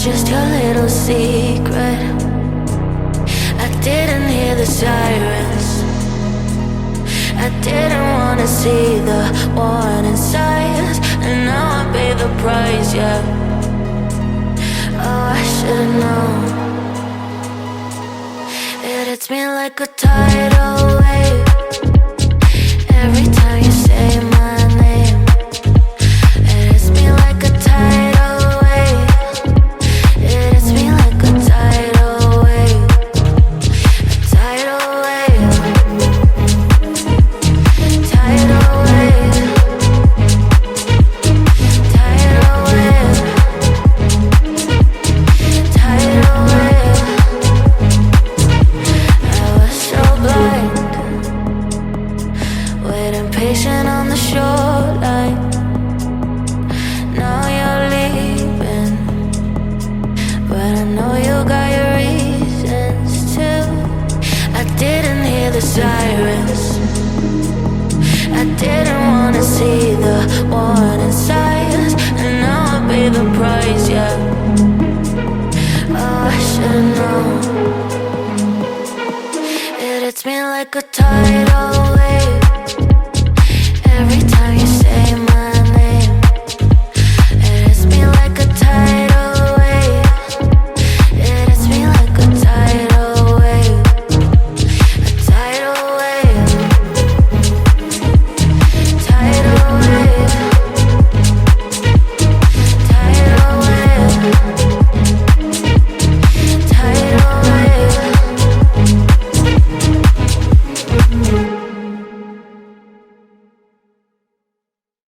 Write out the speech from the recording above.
just your little secret. I didn't hear the sirens. I didn't wanna see the warning signs, and now I pay the price, yeah. Oh, I should've known. It hits me like a tidal wave every time you say my name. It hits me like a tidal wave. It hits me like a tidal wave. A tidal wave. Tidal wave. Tidal wave. Tidal wave. I was so blind, waiting patient on the shoreline. Now you're leaving, but I know you got your reasons too. I didn't hear the sirens. I didn't wanna see the warning signs, and now I pay the price, yeah. Oh, I should've known. It hits me like a tidal wave